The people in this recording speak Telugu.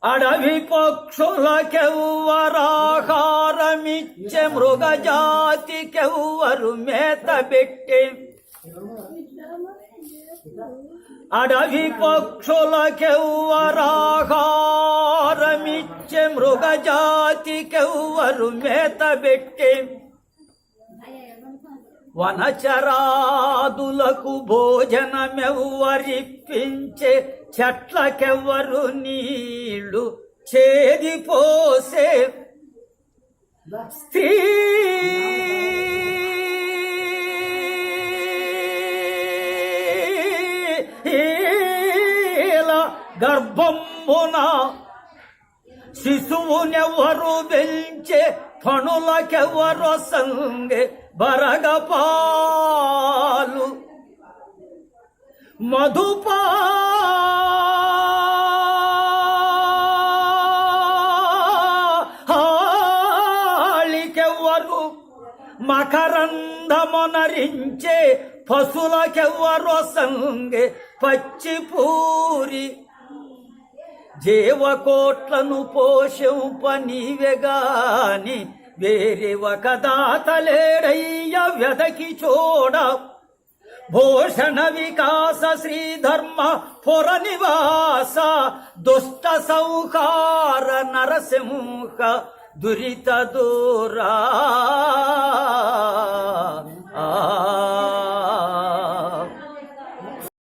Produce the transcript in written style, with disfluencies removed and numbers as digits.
అడవి పక్షులకెవ్వరాహారమిచ్చే మృగజాతికెవ్వరు మేత పెట్టే అడవి పక్షులకెవ్వరాహారమిచ్చే మృగజాతికెవ్వరు మేత పెట్టే వనచరాదులకు భోజనమెవ్వరిప్పించే చెట్లకెవ్వరు నీళ్లు చేదిపోసే స్త్రీల గర్భంబున శిశువునెవ్వరు పెంచే ఫణులకెవ్వరు సంగే బరగపాలు మధుపాళికెవ్వరు మకరంధమునరించే పశులకెవ్వరు సంగే పచ్చిపూరి జీవకోట్లను పోషింప నీవెగాని వేరే ఒక దాతలేడయ్య వెదకి చూడ భూషణ వికాస శ్రీధర్మ పుర నివాస దుష్ట సంహార నరసింహ దురిత దూరా